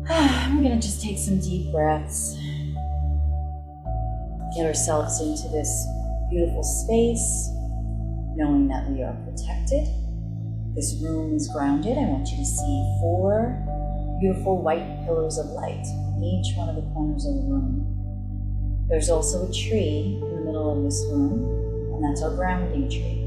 We're gonna just take some deep breaths. Get ourselves into this beautiful space, knowing that we are protected. This room is grounded. I want you to see 4 beautiful white pillars of light in each one of the corners of the room. There's also a tree in the middle of this room, and that's our grounding tree.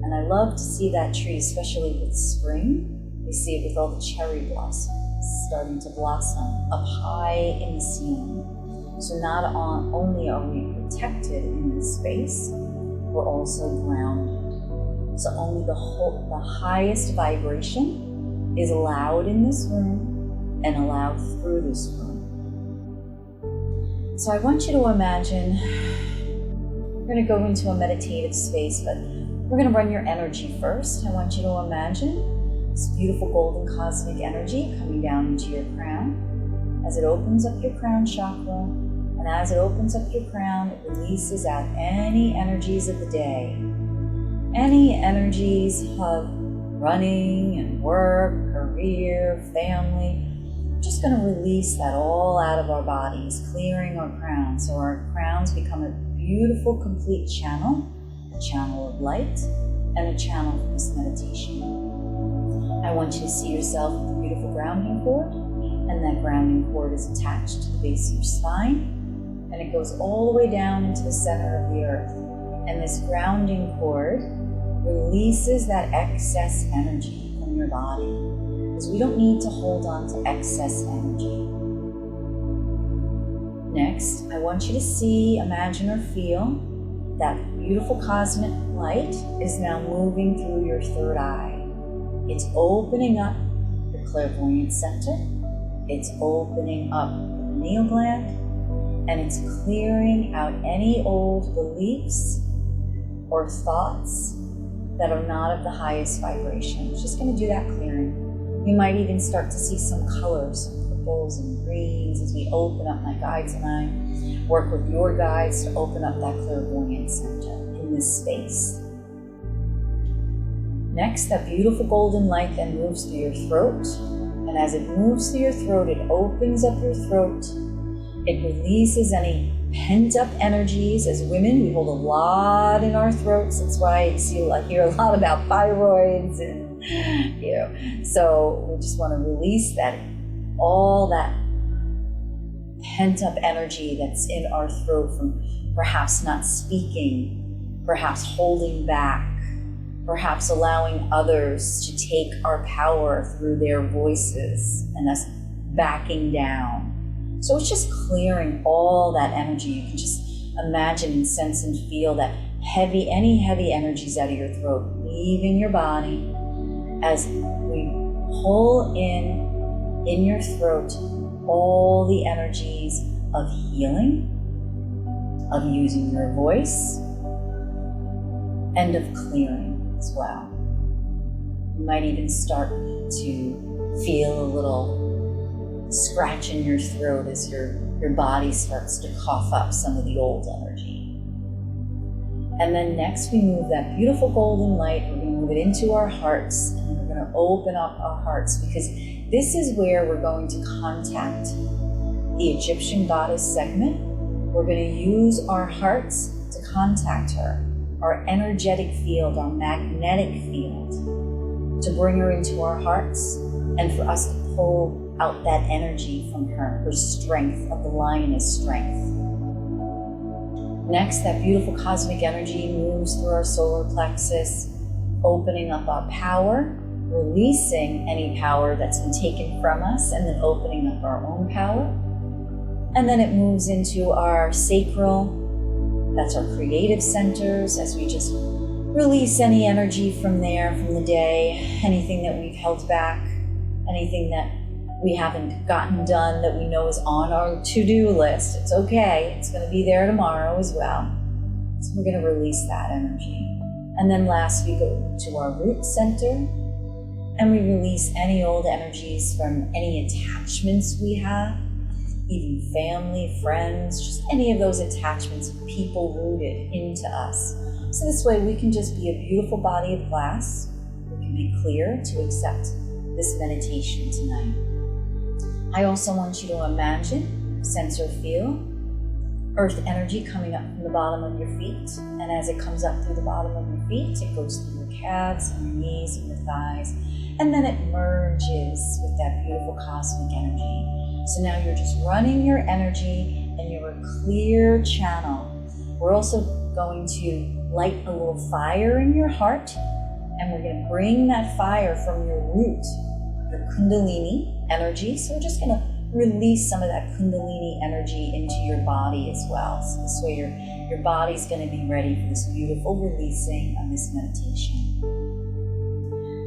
And I love to see that tree, especially with spring. We see it with all the cherry blossoms starting to blossom up high in the ceiling. So not only are we protected in this space, we're also grounded. So only the highest vibration is allowed in this room and allowed through this room. So I want you to imagine, we're going to go into a meditative space, but we're going to run your energy first. I want you to imagine this beautiful golden cosmic energy coming down into your crown. As it opens up your crown chakra, and as it opens up your crown, it releases out any energies of the day. Any energies of running and work, career, family. Just going to release that all out of our bodies, clearing our crowns. So our crowns become a beautiful, complete channel, a channel of light, and a channel for this meditation. I want you to see yourself with a beautiful grounding cord, and that grounding cord is attached to the base of your spine, and it goes all the way down into the center of the earth. And this grounding cord releases that excess energy from your body, because we don't need to hold on to excess energy. Next, I want you to see, imagine, or feel that beautiful cosmic light is now moving through your third eye. It's opening up the clairvoyant center, it's opening up the pineal gland, and it's clearing out any old beliefs or thoughts that are not of the highest vibration. It's just going to do that clearing. You might even start to see some colors, some purples and greens, as we open up. My guides and I work with your guides to open up that clairvoyant center in this space. Next, that beautiful golden light then moves through your throat. And as it moves through your throat, it opens up your throat. It releases any pent-up energies. As women, we hold a lot in our throats. That's why I hear a lot about thyroids and, so we just want to release that, all that pent-up energy that's in our throat from perhaps not speaking, perhaps holding back, perhaps allowing others to take our power through their voices and us backing down. So it's just clearing all that energy. You can just imagine and sense and feel that any heavy energies out of your throat, leaving your body as we pull in your throat, all the energies of healing, of using your voice, and of clearing as well. You might even start to feel a little scratch in your throat as your body starts to cough up some of the old energy. And then next we move that beautiful golden light, we're going to move it into our hearts, and we're going to open up our hearts, because this is where we're going to contact the Egyptian goddess Sekhmet. We're going to use our hearts to contact her, our energetic field, our magnetic field, to bring her into our hearts and for us to pull out that energy from her strength, of the lioness strength. Next, that beautiful cosmic energy moves through our solar plexus, opening up our power, releasing any power that's been taken from us, and then opening up our own power. And then it moves into our sacral, that's our creative centers, as we just release any energy from there, from the day, anything that we've held back, anything that we haven't gotten done that we know is on our to-do list. It's okay, it's going to be there tomorrow as well. So we're going to release that energy. And then last, we go to our root center, and we release any old energies from any attachments we have, even family, friends, just any of those attachments of people rooted into us. So this way we can just be a beautiful body of glass. We can be clear to accept this meditation tonight. I also want you to imagine, sense or feel earth energy coming up from the bottom of your feet. And as it comes up through the bottom of your feet, it goes through your calves and your knees and your thighs. And then it merges with that beautiful cosmic energy. So now you're just running your energy and you're a clear channel. We're also going to light a little fire in your heart. And we're going to bring that fire from your root, your kundalini energy. So we're just going to release some of that kundalini energy into your body as well. So this way your body's going to be ready for this beautiful releasing of this meditation.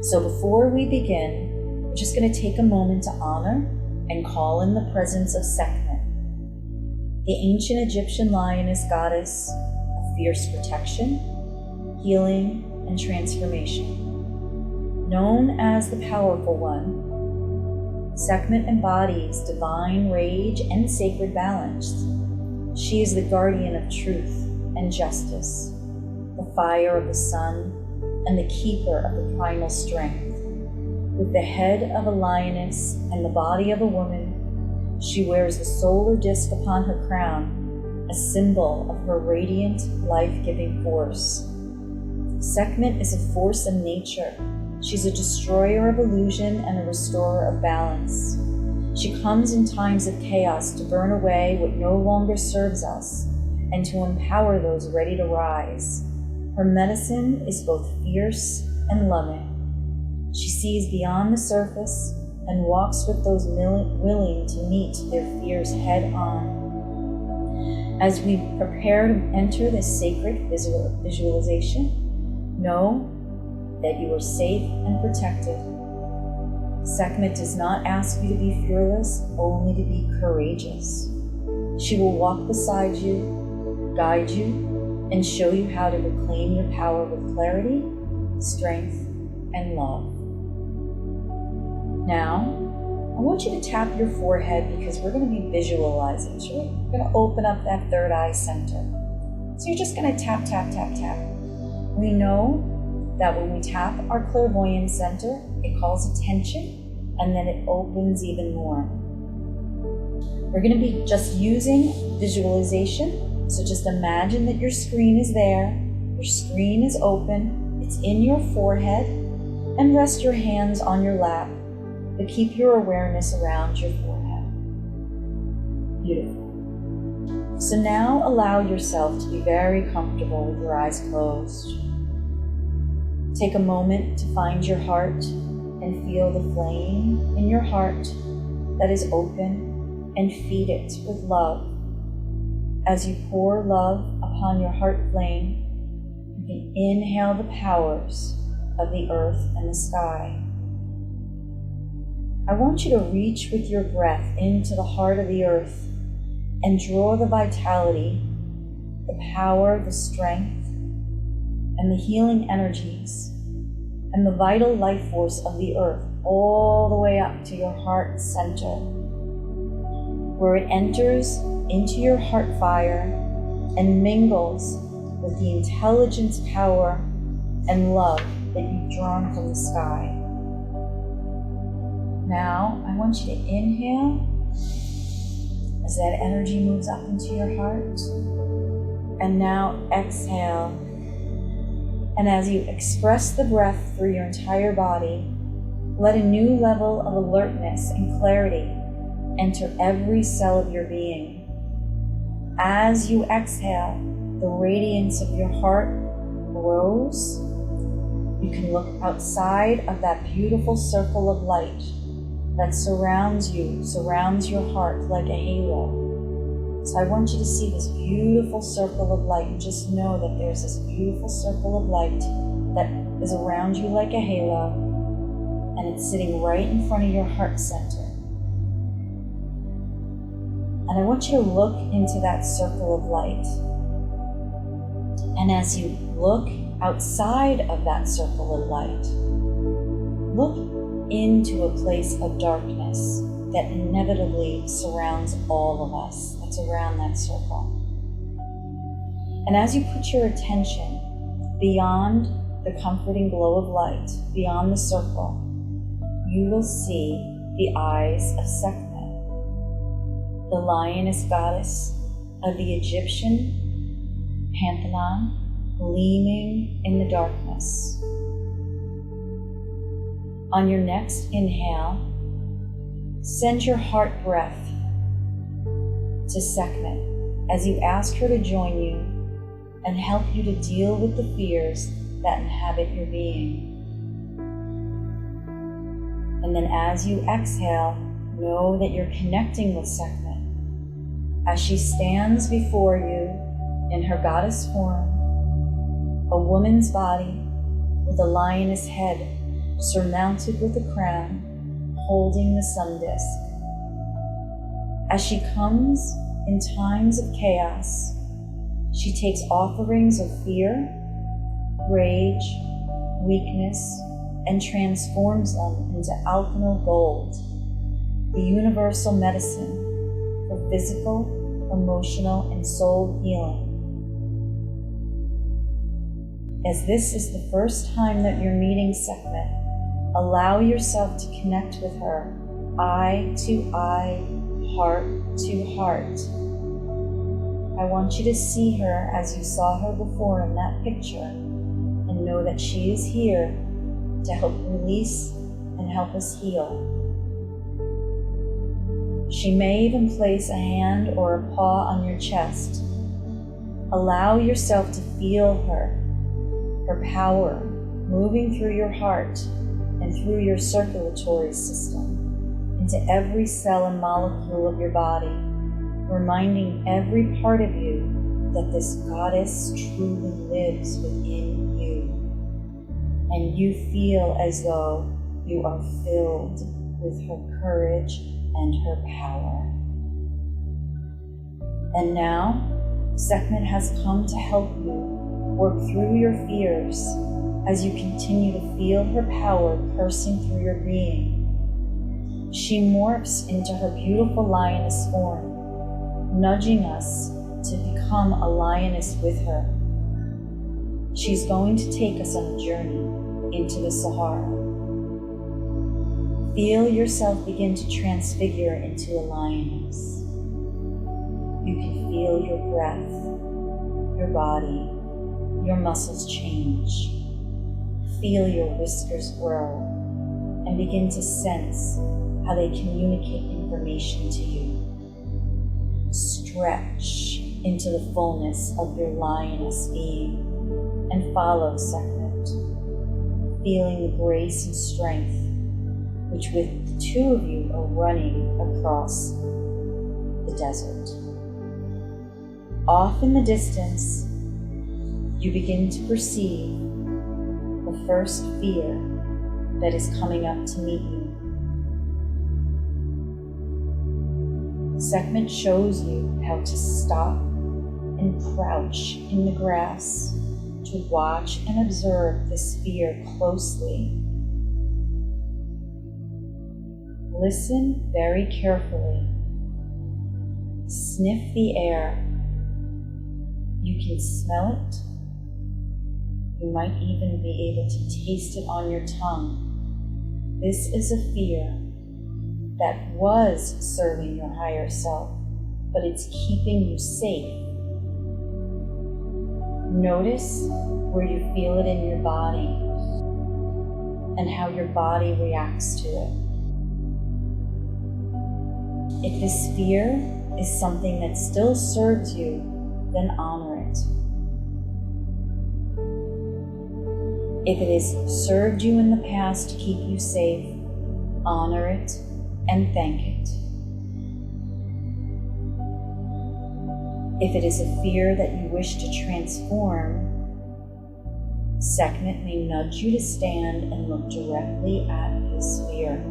So before we begin, we're just going to take a moment to honor and call in the presence of Sekhmet, the ancient Egyptian lioness goddess of fierce protection, healing, and transformation. Known as the Powerful One, Sekhmet embodies divine rage and sacred balance. She is the guardian of truth and justice, the fire of the sun, and the keeper of the primal strength. With the head of a lioness and the body of a woman, she wears the solar disk upon her crown, a symbol of her radiant, life-giving force. Sekhmet is a force of nature. She's a destroyer of illusion and a restorer of balance. She comes in times of chaos to burn away what no longer serves us and to empower those ready to rise. Her medicine is both fierce and loving. She sees beyond the surface and walks with those willing to meet their fears head on. As we prepare to enter this sacred visualization, know that you are safe and protected. Sekhmet does not ask you to be fearless, only to be courageous. She will walk beside you, guide you, and show you how to reclaim your power with clarity, strength, and love. Now, I want you to tap your forehead because we're going to be visualizing. So we're going to open up that third eye center. So you're just going to tap, tap, tap, tap. We know that when we tap our clairvoyance center, it calls attention and then it opens even more. We're going to be just using visualization. So just imagine that your screen is there, your screen is open, it's in your forehead, and rest your hands on your lap, but keep your awareness around your forehead. Beautiful. So now allow yourself to be very comfortable with your eyes closed. Take a moment to find your heart and feel the flame in your heart that is open and feed it with love. As you pour love upon your heart flame, you can inhale the powers of the earth and the sky. I want you to reach with your breath into the heart of the earth and draw the vitality, the power, the strength, and the healing energies and the vital life force of the earth all the way up to your heart center, where it enters into your heart fire and mingles with the intelligence, power, and love that you've drawn from the sky. Now, I want you to inhale as that energy moves up into your heart, and now exhale. And as you express the breath through your entire body, let a new level of alertness and clarity enter every cell of your being. As you exhale, the radiance of your heart grows. You can look outside of that beautiful circle of light that surrounds you, surrounds your heart like a halo. So I want you to see this beautiful circle of light and just know that there's this beautiful circle of light that is around you like a halo, and it's sitting right in front of your heart center. And I want you to look into that circle of light. And as you look outside of that circle of light, look into a place of darkness that inevitably surrounds all of us, that's around that circle. And as you put your attention beyond the comforting glow of light, beyond the circle, you will see the eyes of Sekhmet. the lioness goddess of the Egyptian pantheon, gleaming in the darkness. On your next inhale, send your heart breath to Sekhmet as you ask her to join you and help you to deal with the fears that inhabit your being. And then as you exhale, know that you're connecting with Sekhmet as she stands before you in her goddess form, a woman's body with a lioness head surmounted with a crown, holding the sun disk. As she comes in times of chaos, she takes offerings of fear, rage, weakness, and transforms them into alchemical gold, the universal medicine for physical, emotional, and soul healing. As this is the first time that you're meeting Sekhmet, allow yourself to connect with her, eye to eye, heart to heart. I want you to see her as you saw her before in that picture, and know that she is here to help release and help us heal. She may even place a hand or a paw on your chest. Allow yourself to feel her power moving through your heart and through your circulatory system into every cell and molecule of your body, reminding every part of you that this goddess truly lives within you. And you feel as though you are filled with her courage and her power. And now, Sekhmet has come to help you work through your fears as you continue to feel her power coursing through your being. She morphs into her beautiful lioness form, nudging us to become a lioness with her. She's going to take us on a journey into the Sahara. Feel yourself begin to transfigure into a lioness. You can feel your breath, your body, your muscles change. Feel your whiskers grow and begin to sense how they communicate information to you. Stretch into the fullness of your lioness being and follow Sekhmet, feeling the grace and strength which with the two of you are running across the desert. Off in the distance, you begin to perceive the first fear that is coming up to meet you. Sekhmet shows you how to stop and crouch in the grass to watch and observe this fear closely. Listen very carefully. Sniff the air. You can smell it. You might even be able to taste it on your tongue. This is a fear that was serving your higher self, but it's keeping you safe. Notice where you feel it in your body and how your body reacts to it. If this fear is something that still serves you, then honor it. If it has served you in the past to keep you safe, honor it and thank it. If it is a fear that you wish to transform, Sekhmet may nudge you to stand and look directly at this fear.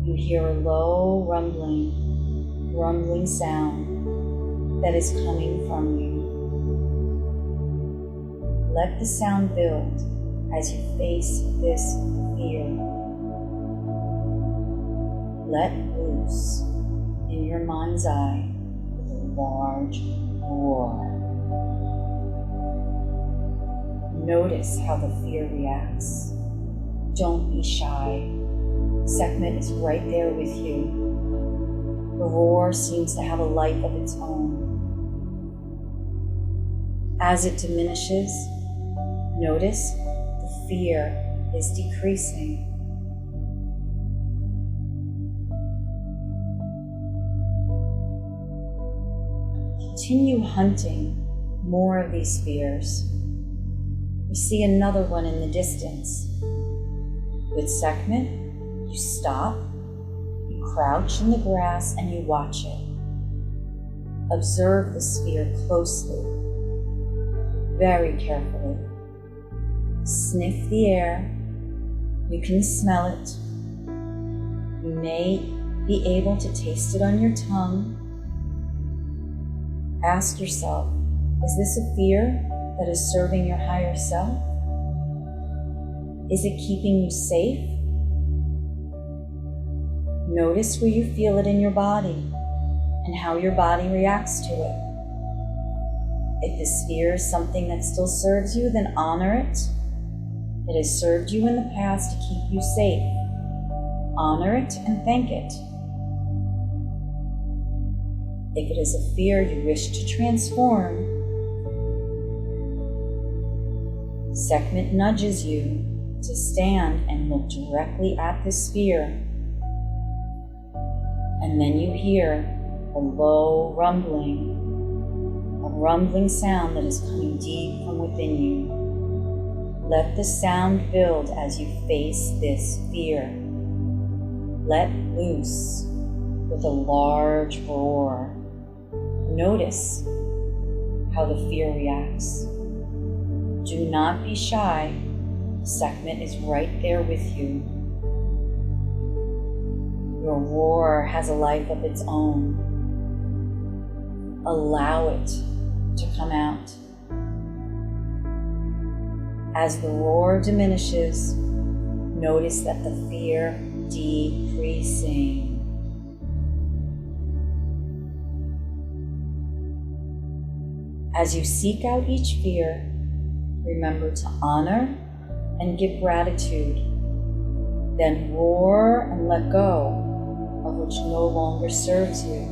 You hear a low rumbling sound that is coming from you. Let the sound build as you face this fear. Let loose in your mind's eye with a large roar. Notice how the fear reacts. Don't be shy. Sekhmet is right there with you. The roar seems to have a life of its own. As it diminishes, notice the fear is decreasing. Continue hunting more of these fears. You see another one in the distance. With Sekhmet, you stop, you crouch in the grass, and you watch it. Observe the sphere closely, very carefully. Sniff the air. You can smell it. You may be able to taste it on your tongue. Ask yourself, is this a fear that is serving your higher self? Is it keeping you safe? Notice where you feel it in your body and how your body reacts to it. If this fear is something that still serves you, then honor it. It has served you in the past to keep you safe. Honor it and thank it. If it is a fear you wish to transform, Sekhmet nudges you to stand and look directly at this fear. And then you hear a low rumbling, a rumbling sound that is coming deep from within you. Let the sound build as you face this fear. Let loose with a large roar. Notice how the fear reacts. Do not be shy. Sekhmet is right there with you. Your roar has a life of its own. Allow it to come out. As the roar diminishes, notice that the fear decreasing. As you seek out each fear, remember to honor and give gratitude. Then roar and let go of which no longer serves you.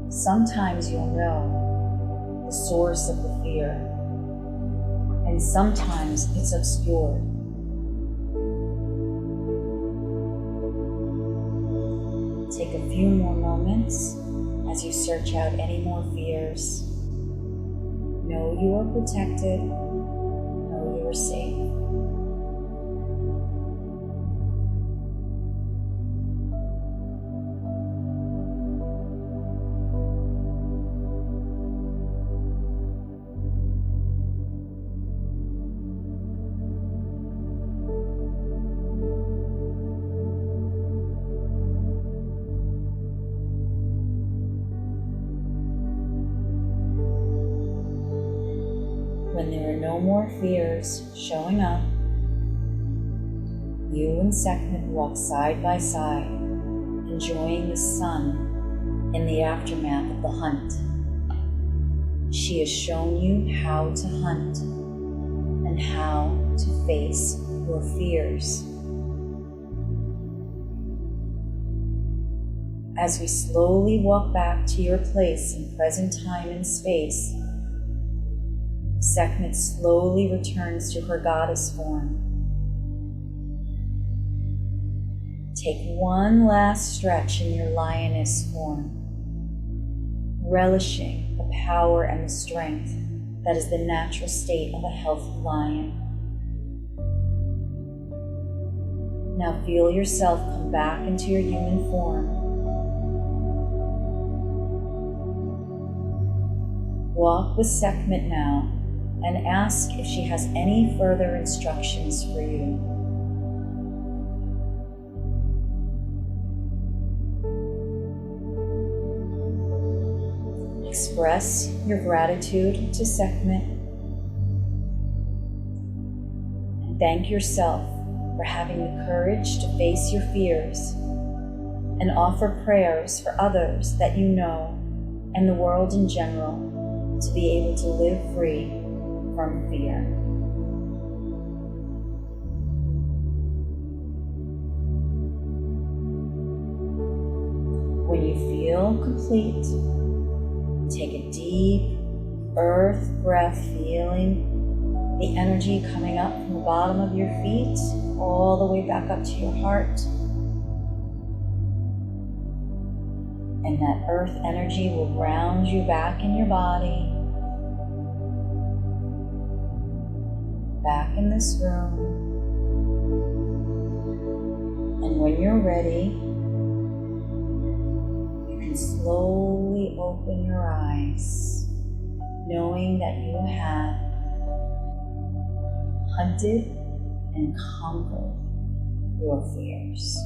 Sometimes you'll know the source of the fear, and sometimes it's obscured. Take a few more moments as you search out any more fears. Know you are protected. Know you are safe. When there are no more fears showing up, you and Sekhmet walk side by side, enjoying the sun in the aftermath of the hunt. She has shown you how to hunt and how to face your fears. As we slowly walk back to your place in present time and space, Sekhmet slowly returns to her goddess form. Take one last stretch in your lioness form, relishing the power and the strength that is the natural state of a healthy lion. Now feel yourself come back into your human form. Walk with Sekhmet now and ask if she has any further instructions for you. Express your gratitude to Sekhmet and thank yourself for having the courage to face your fears, and offer prayers for others that you know and the world in general to be able to live free from fear. When you feel complete, take a deep earth breath, feeling the energy coming up from the bottom of your feet all the way back up to your heart. And that earth energy will ground you back in your body, back in this room. And when you're ready, you can slowly open your eyes, knowing that you have hunted and conquered your fears.